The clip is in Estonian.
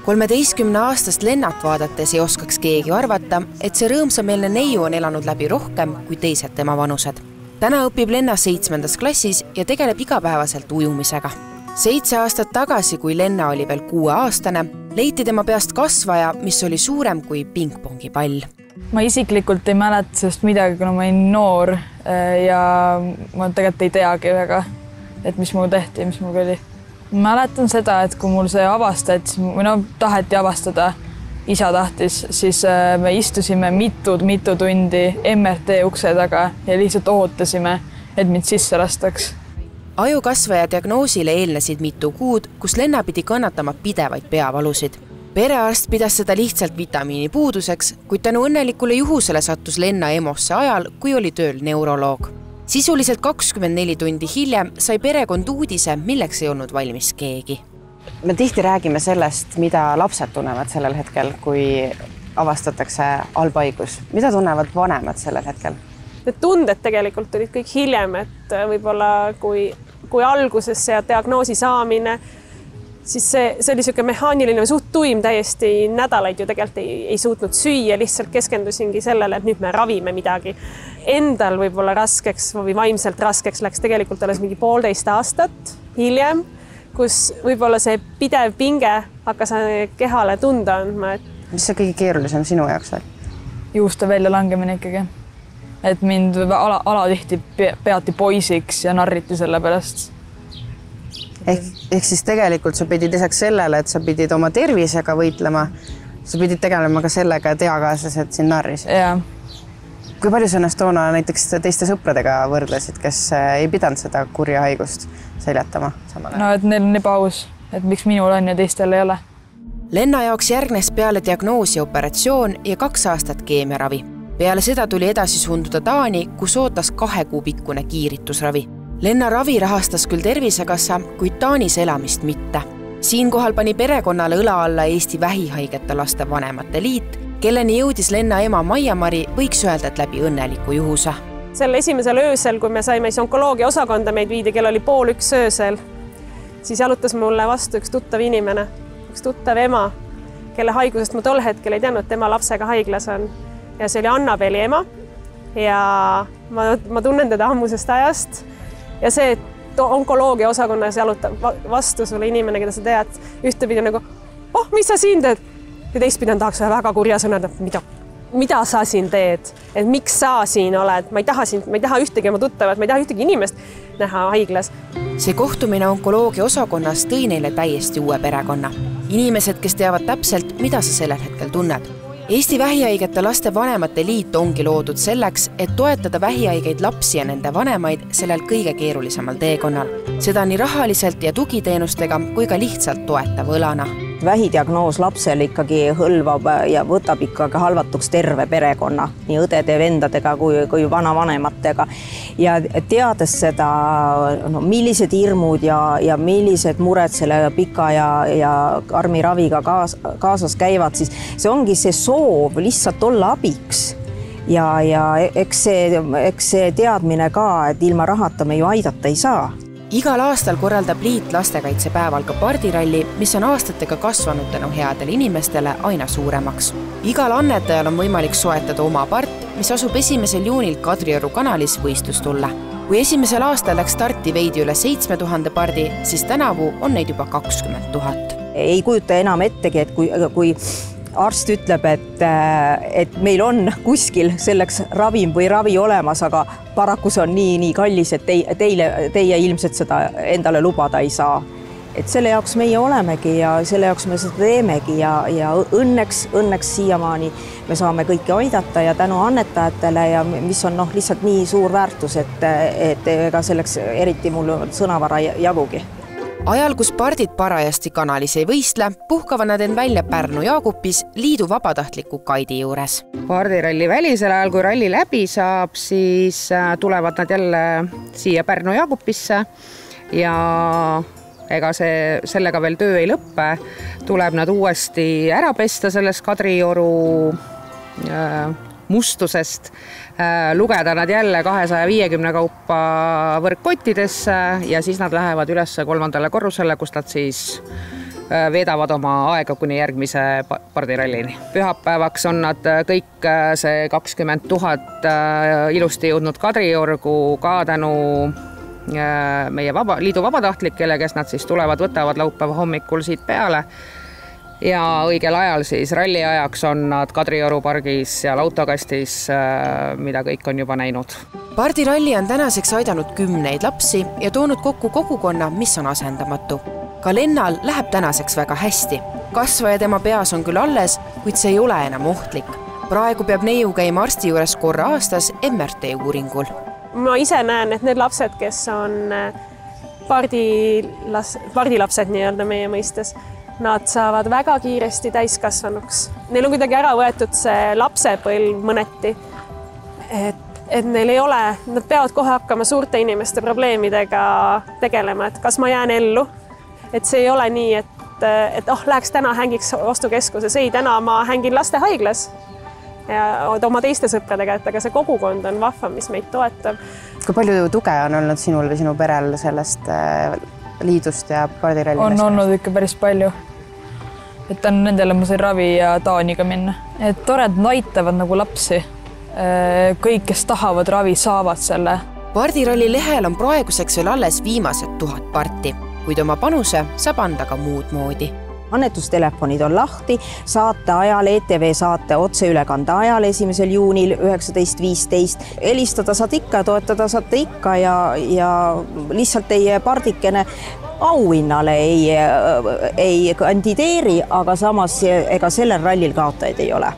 13-aastast Lennat vaadates ei oskaks keegi arvata, et see rõõmsameelne neiu on elanud läbi rohkem kui teised tema vanused. Täna õpib Lenna 7. klassis ja tegeleb igapäevaselt ujumisega. 7 aastat tagasi, kui Lenna oli veel 6-aastane, leiti tema peast kasvaja, mis oli suurem kui pingpongipall. Ma isiklikult ei mäleta sellest midagi, kuna ma olin noor ja ma tegelikult ei teagi väga, et mis mul tehti ja mis mul oli. Mäletan seda, et kui mul see avastati, taheti avastada, isa tahtis, siis me istusime mitu tundi MRT ukse taga ja lihtsalt ootasime, et mind sisse lastaks. Ajukasvaja diagnoosile eelnesid mitu kuud, kus Lenna pidi kannatama pidevaid peavalusid. Perearst pidas seda lihtsalt vitamiini puuduseks, kuid tänu õnnelikule juhusele sattus Lenna EMO-sse ajal, kui oli tööl neuroloog. Sisuliselt 24 tundi hiljem sai perekond uudise, milleks ei olnud valmis keegi. Me tihti räägime sellest, mida lapsed tunnevad sellel hetkel, kui avastatakse halb haigus. Mida tunnevad vanemad sellel hetkel? Need tunded tegelikult olid kõik hiljem, et võib-olla kui alguses see diagnoosi saamine, siis see oli selline mehaaniline suht tuim, täiesti nädalaid ju tegelikult ei suutnud süüa, lihtsalt keskendusingi sellele, et nüüd me ravime midagi. Endal võib-olla raskeks või vaimselt raskeks läks tegelikult alles mingi 1,5 aastat hiljem, kus võib-olla see pidev pinge hakkas kehale tunda andma. Mis see kõige keerulisem sinu jaoks oli? Juuste välja langemine ikkagi. Et mind alatihti peati poisiks ja narriti selle pärast. Ehk siis tegelikult sa pidid lisaks sellele, et sa pidid oma tervisega võitlema, sa pidid tegelema ka sellega, et eakaaslased sind narrisid. Jaa. Kui palju sa ennast toona näiteks teiste sõpradega võrdlesid, kes ei pidanud seda kurja haigust seljatama samale? No, et neil on ebaaus, et miks minul on ja teistel ei ole. Lenna jaoks järgnes peale diagnoosi operatsioon ja 2 aastat keemiaravi. Peale seda tuli edasi suunduda Taani, kus ootas 2 kuu pikkune kiiritusravi. Lenna ravi rahastas küll Tervisekassa, kuid Taanis elamist mitte. Siinkohal pani perekonnale õla alla Eesti vähihaigete laste vanemate liit, kelleni jõudis Lenna ema Maia-Mari, võiks öelda, et läbi õnneliku juhuse. Sel esimesel öösel, kui me saime onkoloogia osakonda, meid viidi, kell oli 12:30 öösel, siis jalutas mulle vastu üks tuttav inimene, üks tuttav ema, kelle haigusest ma tol hetkel ei teadnud, tema lapsega haiglas on. Ja see oli Annabeli ema ja ma tunnen teda ammusest ajast. Ja see, et onkoloogia osakonnas jalutab vastu sulle inimene, keda sa tead, ühtepidi nagu, mis sa siin teed? Ja teistpidi tahaks väga kurja sõnada, mida sa siin teed? Et miks sa siin oled? Ma ei taha ühtegi oma tuttavat, ma ei taha ühtegi inimest näha haiglas. See kohtumine onkoloogia osakonnas tõi neile täiesti uue perekonna. Inimesed, kes teavad täpselt, mida sa sellel hetkel tunned. Eesti vähihaigete laste vanemate liit ongi loodud selleks, et toetada vähihaigeid lapsi ja nende vanemaid sellel kõige keerulisemal teekonnal. Seda nii rahaliselt ja tugiteenustega kui ka lihtsalt toetava õlana. Vähidiagnoos lapsel ikkagi hõlvab ja võtab ikkagi halvatuks terve perekonna, nii õdede, vendadega kui vanavanematega. Ja teades seda, millised hirmud ja millised mured selle pika ja karmi raviga kaasas käivad, siis see ongi see soov lihtsalt olla abiks. Ja eks see teadmine ka, et ilma rahata me ju aidata ei saa. Igal aastal korraldab liit lastekaitsepäeval ka pardiralli, mis on aastatega kasvanud tänu headele inimestele aina suuremaks. Igal annetajal on võimalik soetada oma part, mis asub 1. juunil Kadrioru kanalis võistlustulle. Kui esimesel aastal läks starti veidi üle 7000 pardi, siis tänavu on neid juba 20 000. Ei kujuta enam ettegi, et kui arst ütleb, et meil on kuskil selleks ravim või ravi olemas, aga paraku see on nii kallis, et teie ilmselt seda endale lubada ei saa. Et selle jaoks meie olemegi ja selle jaoks me seda teemegi ja õnneks siiamaani me saame kõiki aidata ja tänu annetajatele ja mis on lihtsalt nii suur väärtus, et ega selleks eriti mul sõnavara jagugi. Ajal, kus pardid parajasti kanalis ei võistle, puhkavad nad end välja Pärnu Jaagupis liidu vabatahtliku kaidi juures. Pardiralli välisel ajal, kui ralli läbi saab, siis tulevad nad jälle siia Pärnu Jaagupisse ja ega sellega veel töö ei lõppe. Tuleb nad uuesti ära pesta sellest Kadrioru mustusest, lugeda nad jälle 250 kaupa võrkkottidesse ja siis nad lähevad üles 3. korrusele, kus nad siis veedavad oma aega kuni järgmise pardirallini. Pühapäevaks on nad kõik see 20 000 ilusti jõudnud Kadriorgu ka tänu meie liidu vabatahtlikele, kes nad siis tulevad, võtavad laupäeva hommikul siit peale. Ja õigel ajal siis ralli ajaks on nad Kadrioru pargis seal autokastis, mida kõik on juba näinud. Pardiralli on tänaseks aidanud 10 lapsi ja toonud kokku kogukonna, mis on asendamatu. Ka Lennal läheb tänaseks väga hästi. Kasvaja tema peas on küll alles, kuid see ei ole enam ohtlik. Praegu peab neiu käima arsti juures korra aastas MRT uuringul. Ma ise näen, et need lapsed, kes on pardilapsed nii-öelda meie mõistes, nad saavad väga kiiresti täiskasvanuks. Neil on kuidagi ära võetud see lapsepõlv mõneti. Et neil ei ole, nad peavad kohe hakkama suurte inimeste probleemidega tegelema, et kas ma jään ellu. Et see ei ole nii, et läheks täna hängiks ostukeskuses. Ei, täna ma hängin lastehaiglas ja oma teiste sõpradega, et aga see kogukond on vahva, mis meid toetab. Kui palju tuge on olnud sinul või sinu perel sellest liidust ja pardirallist? On olnud ikka päris palju. Et tänu nendele ma sain ravi ja Taaniga minna. Et tored aitavad nagu lapsi. Kõik, kes tahavad ravi, saavad selle. Pardiralli lehel on praeguseks veel alles viimased 1000 parti, kuid oma panuse saab anda ka muud moodi. Annetustelefonid on lahti, saate ajal, ETV saate otseülekande ajal 1. juunil 19.15. Helistada saad ikka, toetada saate ikka ja lihtsalt teie pardikene auhinnale ei kandideeri, aga samas ega sellel rallil kaotajaid ei ole.